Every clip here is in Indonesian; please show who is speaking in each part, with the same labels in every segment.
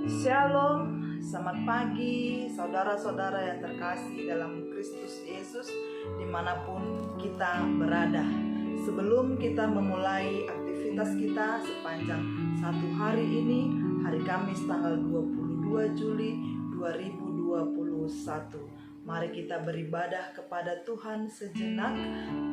Speaker 1: Shalom, selamat pagi saudara-saudara yang terkasih dalam Kristus Yesus dimanapun kita berada. Sebelum kita memulai aktivitas kita sepanjang satu hari ini, hari Kamis tanggal 22 Juli 2021, mari kita beribadah kepada Tuhan sejenak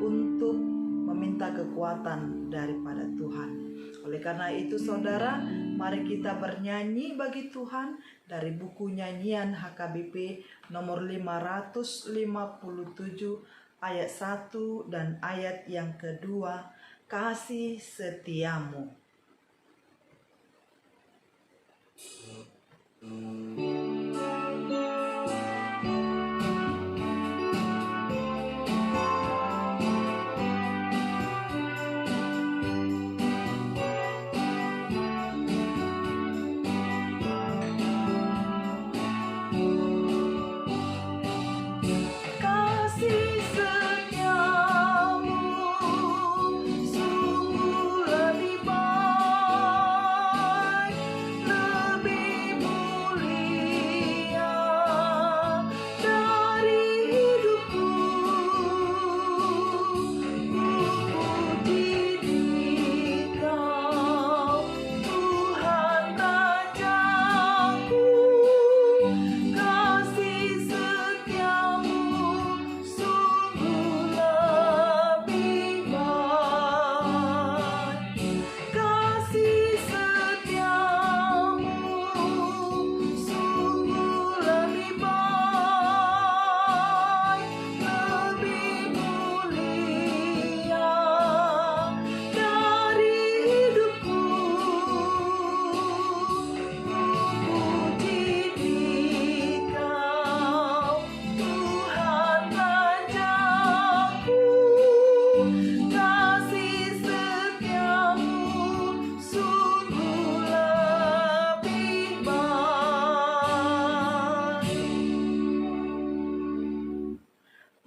Speaker 1: untuk meminta kekuatan daripada Tuhan. Oleh karena itu saudara, mari kita bernyanyi bagi Tuhan dari buku nyanyian HKBP nomor 557 ayat 1 dan ayat yang kedua, kasih setiamu.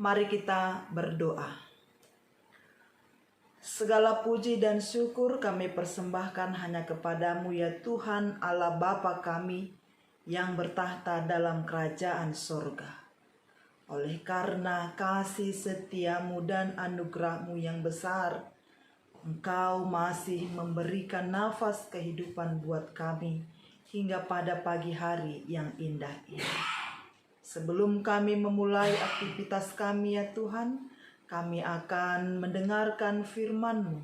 Speaker 1: Mari kita berdoa. Segala puji dan syukur kami persembahkan hanya kepadamu ya Tuhan Allah Bapa kami yang bertahta dalam kerajaan sorga. Oleh karena kasih setiamu dan anugerahmu yang besar, Engkau masih memberikan nafas kehidupan buat kami hingga pada pagi hari yang indah ini. Sebelum kami memulai aktivitas kami ya Tuhan, kami akan mendengarkan firman-Mu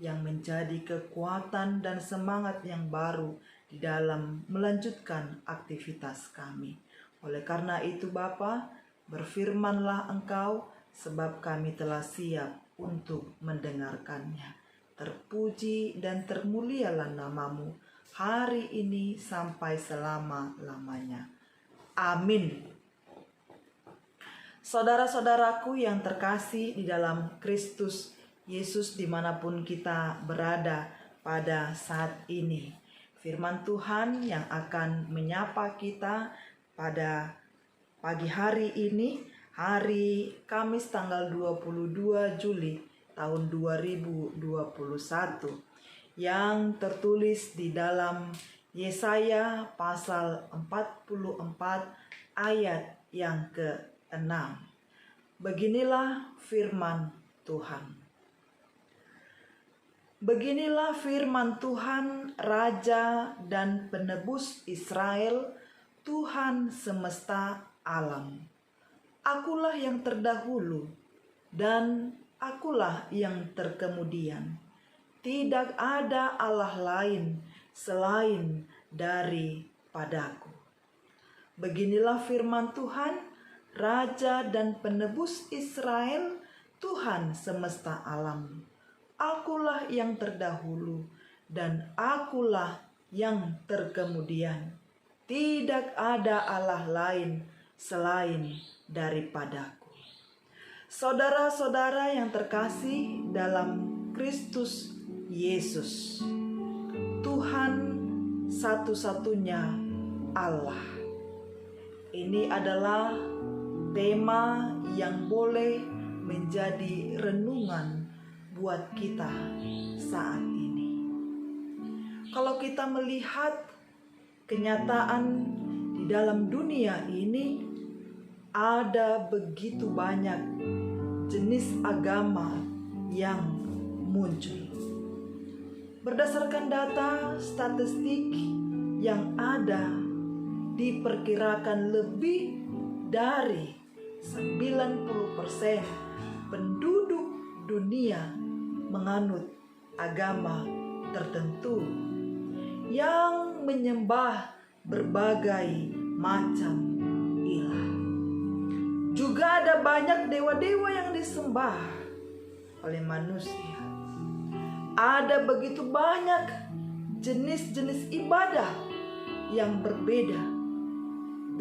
Speaker 1: yang menjadi kekuatan dan semangat yang baru di dalam melanjutkan aktivitas kami. Oleh karena itu Bapa, berfirmanlah Engkau sebab kami telah siap untuk mendengarkannya. Terpuji dan termulialah nama-Mu hari ini sampai selama-lamanya. Amin. Saudara-saudaraku yang terkasih di dalam Kristus Yesus dimanapun kita berada pada saat ini, firman Tuhan yang akan menyapa kita pada pagi hari ini, hari Kamis tanggal 22 Juli tahun 2021, yang tertulis di dalam Yesaya pasal 44 ayat yang ke-6. Beginilah firman Tuhan. Beginilah firman Tuhan, Raja dan Penebus Israel, Tuhan semesta alam. Akulah yang terdahulu dan akulah yang terkemudian. Tidak ada Allah lain selain daripadaku. Beginilah firman Tuhan, Raja dan Penebus Israel, Tuhan semesta alam. Akulah yang terdahulu dan akulah yang terkemudian. Tidak ada Allah lain selain daripadaku. Saudara-saudara yang terkasih dalam Kristus Yesus, Tuhan satu-satunya Allah. Ini adalah tema yang boleh menjadi renungan buat kita saat ini. Kalau kita melihat kenyataan di dalam dunia ini ada begitu banyak jenis agama yang muncul. Berdasarkan data statistik yang ada, diperkirakan lebih dari 90% penduduk dunia menganut agama tertentu yang menyembah berbagai macam ilah. Juga ada banyak dewa-dewa yang disembah oleh manusia. Ada begitu banyak jenis-jenis ibadah yang berbeda,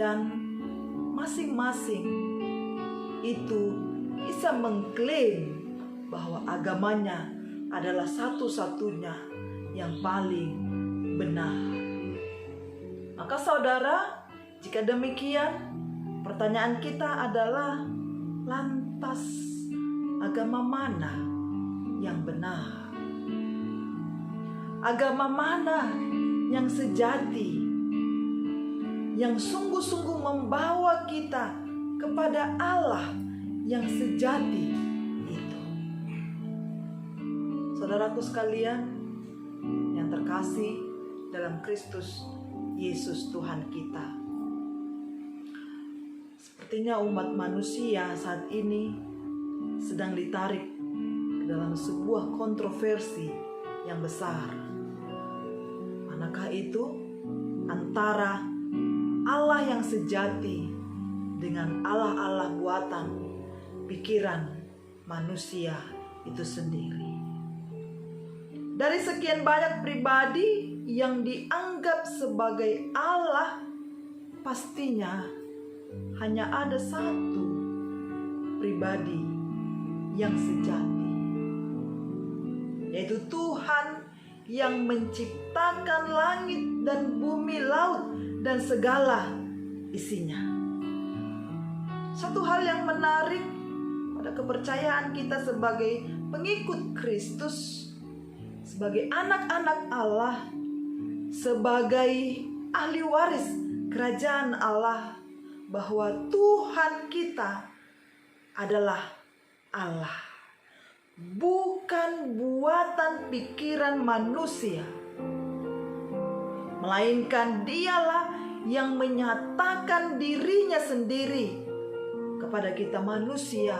Speaker 1: dan masing-masing itu bisa mengklaim bahwa agamanya adalah satu-satunya yang paling benar. Maka saudara, jika demikian, pertanyaan kita adalah, lantas agama mana yang benar? Agama mana yang sejati, yang sungguh-sungguh membawa kita kepada Allah yang sejati itu? Saudaraku sekalian yang terkasih dalam Kristus Yesus Tuhan kita, sepertinya umat manusia saat ini sedang ditarik ke dalam sebuah kontroversi yang besar. Manakah itu? Antara Allah yang sejati dengan Allah-Allah buatan pikiran manusia itu sendiri. Dari sekian banyak pribadi yang dianggap sebagai Allah, pastinya hanya ada satu pribadi yang sejati, yaitu Tuhan yang menciptakan langit dan bumi, laut, dan segala isinya. Satu hal yang menarik pada kepercayaan kita sebagai pengikut Kristus, sebagai anak-anak Allah, sebagai ahli waris kerajaan Allah, bahwa Tuhan kita adalah Allah, bukan buatan pikiran manusia, melainkan Dialah yang menyatakan dirinya sendiri kepada kita manusia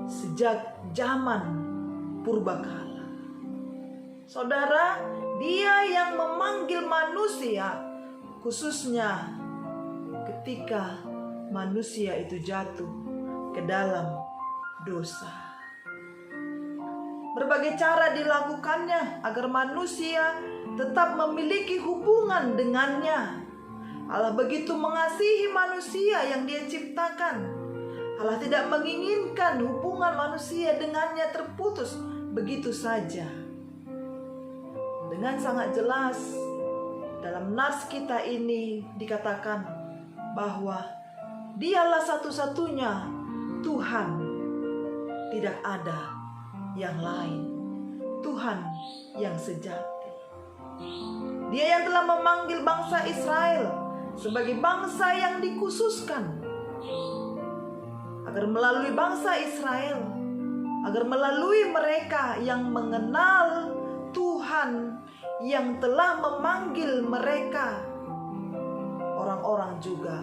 Speaker 1: sejak zaman purbakala. Saudara, Dia yang memanggil manusia, khususnya ketika manusia itu jatuh ke dalam dosa. Berbagai cara dilakukannya agar manusia tetap memiliki hubungan dengannya. Allah begitu mengasihi manusia yang Dia ciptakan. Allah tidak menginginkan hubungan manusia dengannya terputus begitu saja. Dengan sangat jelas dalam nas kita ini dikatakan bahwa Dialah satu-satunya Tuhan, tidak ada yang lain, Tuhan yang sejati. Dia yang telah memanggil bangsa Israel sebagai bangsa yang dikhususkan, agar melalui bangsa Israel, agar melalui mereka yang mengenal Tuhan yang telah memanggil mereka, orang-orang juga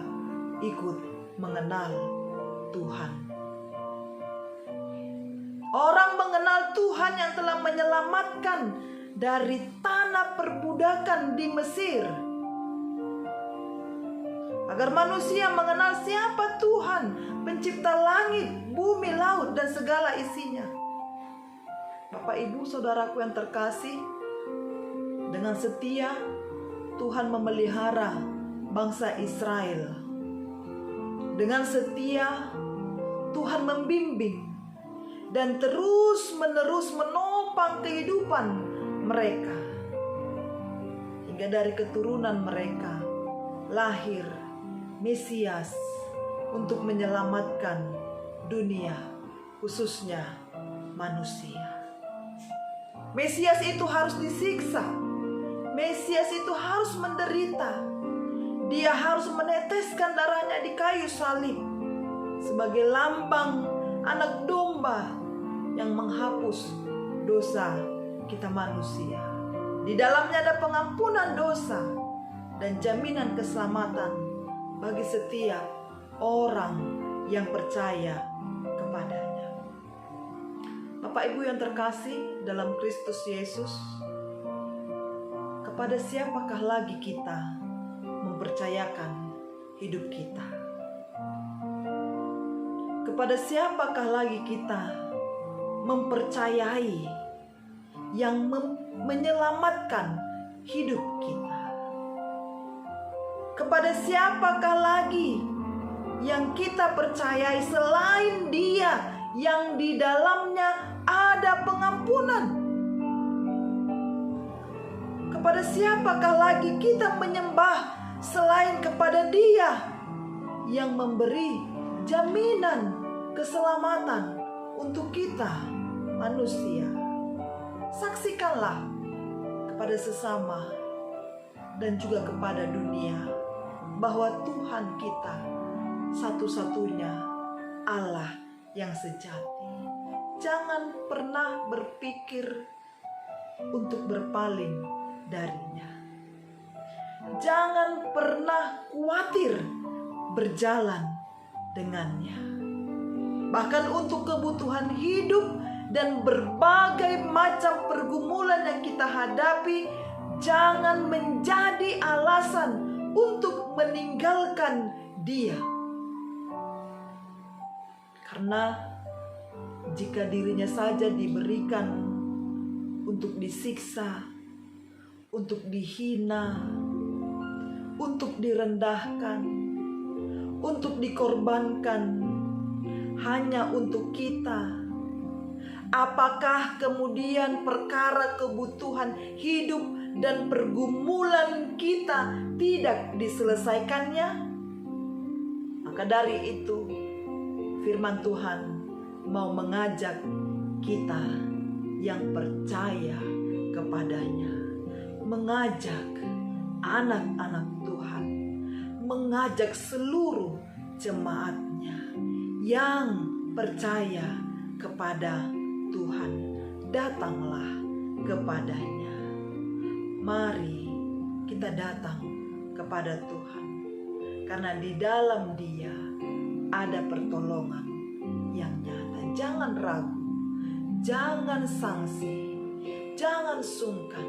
Speaker 1: ikut mengenal Tuhan. Orang mengenal Tuhan yang telah menyelamatkan dari tanah perbudakan di Mesir, agar manusia mengenal siapa Tuhan, pencipta langit, bumi, laut, dan segala isinya. Bapak, Ibu, saudaraku yang terkasih, dengan setia Tuhan memelihara bangsa Israel. Dengan setia Tuhan membimbing dan terus-menerus menopang kehidupan mereka, hingga dari keturunan mereka lahir Mesias untuk menyelamatkan dunia, khususnya manusia. Mesias itu harus disiksa, Mesias itu harus menderita, Dia harus meneteskan darahnya di kayu salib sebagai lambang anak domba yang menghapus dosa kita manusia. Di dalamnya ada pengampunan dosa dan jaminan keselamatan bagi setiap orang yang percaya kepadanya. Bapak Ibu yang terkasih dalam Kristus Yesus, kepada siapakah lagi kita mempercayakan hidup kita? Kepada siapakah lagi kita mempercayai yang menyelamatkan hidup kita? Kepada siapakah lagi yang kita percayai selain Dia yang di dalamnya ada pengampunan? Kepada siapakah lagi kita menyembah selain kepada Dia yang memberi jaminan keselamatan untuk kita manusia? Saksikanlah kepada sesama dan juga kepada dunia bahwa Tuhan kita satu-satunya Allah yang sejati. Jangan pernah berpikir untuk berpaling darinya. Jangan pernah khawatir berjalan dengannya. Bahkan untuk kebutuhan hidup dan berbagai macam pergumulan yang kita hadapi, jangan menjadi alasan untuk meninggalkan Dia. Karena jika dirinya saja diberikan untuk disiksa, untuk dihina, untuk direndahkan, untuk dikorbankan hanya untuk kita, apakah kemudian perkara kebutuhan hidup dan pergumulan kita tidak diselesaikannya? Maka dari itu firman Tuhan mau mengajak kita yang percaya kepadanya, mengajak anak-anak Tuhan, mengajak seluruh jemaatnya yang percaya kepada Tuhan, datanglah kepadanya. Mari kita datang kepada Tuhan, karena di dalam Dia ada pertolongan yang nyata. Jangan ragu, jangan sangsi, jangan sungkan,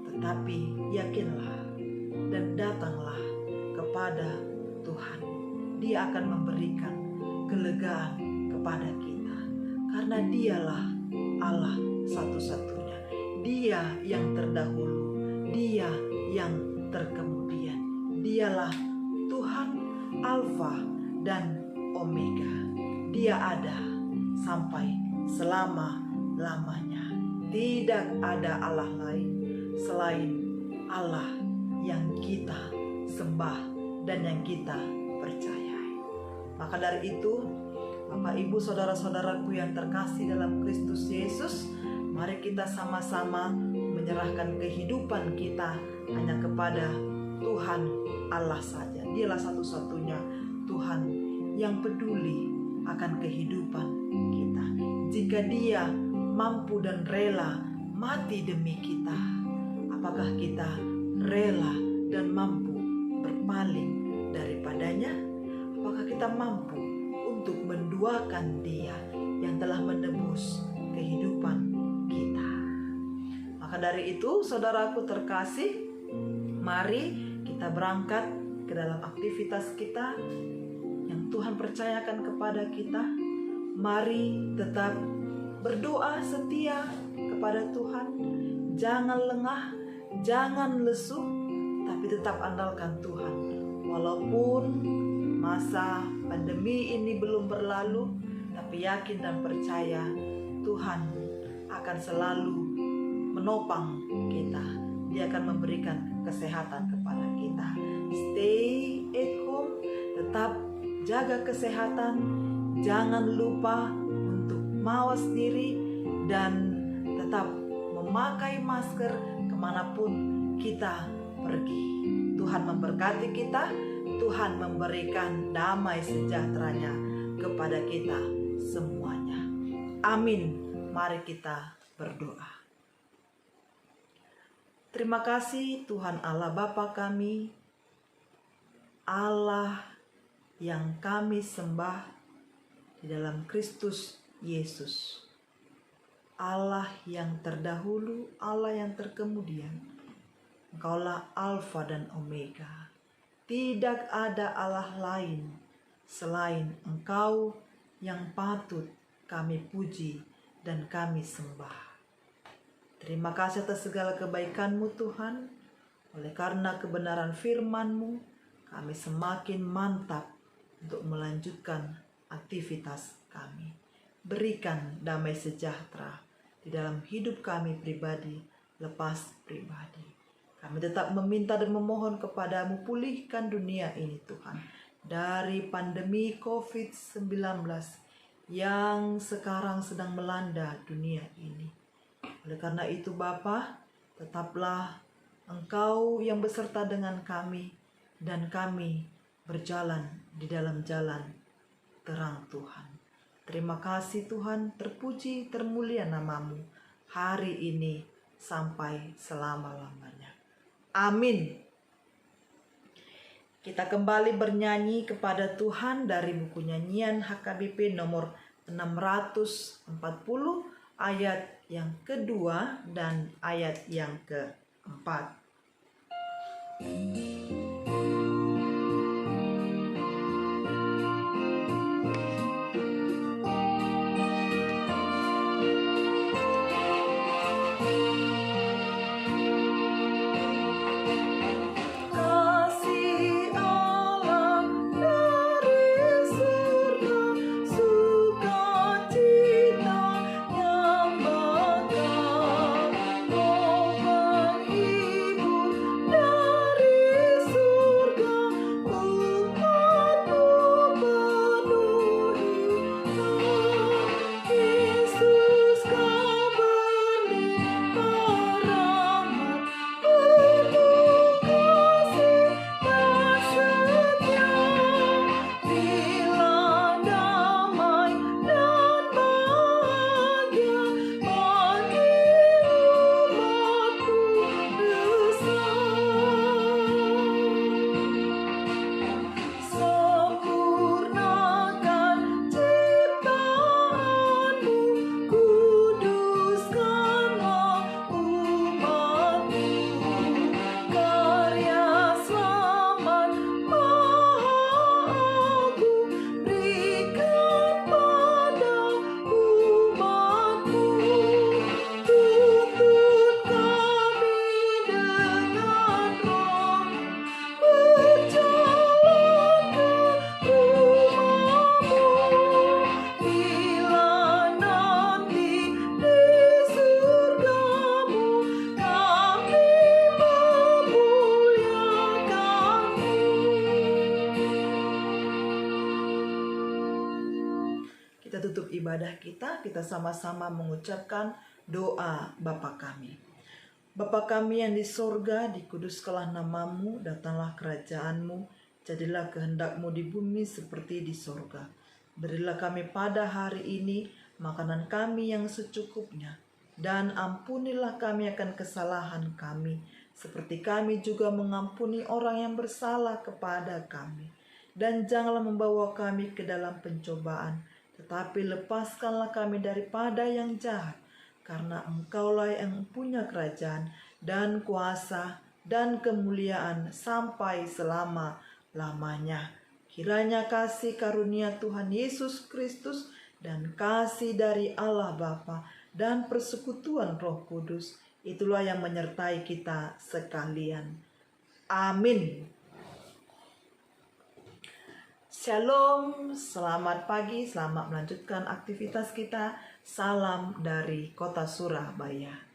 Speaker 1: tetapi yakinlah dan datanglah kepada Tuhan. Dia akan memberikan kelegaan kepada kita, karena Dialah Allah satu-satunya. Dia yang terdahulu, Dia yang terkemudian. Dialah Tuhan Alfa dan Omega. Dia ada sampai selama-lamanya. Tidak ada Allah lain selain Allah yang kita sembah dan yang kita percayai. Maka dari itu, Bapak Ibu saudara-saudaraku yang terkasih dalam Kristus Yesus, mari kita sama-sama menyerahkan kehidupan kita hanya kepada Tuhan Allah saja. Dialah satu-satunya Tuhan yang peduli akan kehidupan kita. Jika Dia mampu dan rela mati demi kita, apakah kita rela dan mampu berpaling daripadanya? Apakah kita mampu untuk menduakan Dia yang telah menebus kehidupan kita? Maka dari itu, saudaraku terkasih, mari kita berangkat ke dalam aktivitas kita yang Tuhan percayakan kepada kita. Mari tetap berdoa setia kepada Tuhan. Jangan lengah, jangan lesu, tapi tetap andalkan Tuhan. Walaupun masa pandemi ini belum berlalu, tapi yakin dan percaya Tuhan akan selalu menopang kita. Dia akan memberikan kesehatan kepada kita. Stay at home, tetap jaga kesehatan. Jangan lupa untuk mawas diri dan tetap memakai masker kemanapun kita pergi. Tuhan Tuhan memberkati kita, Tuhan memberikan damai sejahteranya kepada kita semuanya. Amin. Mari kita berdoa. Terima kasih Tuhan Allah Bapa kami, Allah yang kami sembah di dalam Kristus Yesus. Allah yang terdahulu, Allah yang terkemudian. Engkaulah Alfa dan Omega. Tidak ada Allah lain selain Engkau yang patut kami puji dan kami sembah. Terima kasih atas segala kebaikan-Mu Tuhan. Oleh karena kebenaran firman-Mu, kami semakin mantap untuk melanjutkan aktivitas kami. Berikan damai sejahtera di dalam hidup kami pribadi, lepas pribadi. Kami tetap meminta dan memohon kepadamu, pulihkan dunia ini Tuhan, dari pandemi COVID-19 yang sekarang sedang melanda dunia ini. Oleh karena itu Bapa, tetaplah Engkau yang beserta dengan kami, dan kami berjalan di dalam jalan terang Tuhan. Terima kasih Tuhan, terpuji, termulia nama-Mu hari ini sampai selama-lamanya. Amin. Kita kembali bernyanyi kepada Tuhan dari buku nyanyian HKBP nomor 640 ayat yang kedua dan ayat yang keempat. Kita tutup ibadah kita sama-sama mengucapkan doa Bapa kami. Bapa kami yang di sorga, dikuduskanlah nama-Mu, datanglah kerajaan-Mu, jadilah kehendak-Mu di bumi seperti di sorga. Berilah kami pada hari ini makanan kami yang secukupnya, dan ampunilah kami akan kesalahan kami, seperti kami juga mengampuni orang yang bersalah kepada kami. Dan janganlah membawa kami ke dalam pencobaan, tetapi lepaskanlah kami daripada yang jahat, karena Engkaulah yang punya kerajaan dan kuasa dan kemuliaan sampai selama-lamanya. Kiranya kasih karunia Tuhan Yesus Kristus dan kasih dari Allah Bapa dan persekutuan Roh Kudus, itulah yang menyertai kita sekalian. Amin. Shalom, selamat pagi, selamat melanjutkan aktivitas kita. Salam dari Kota Surabaya.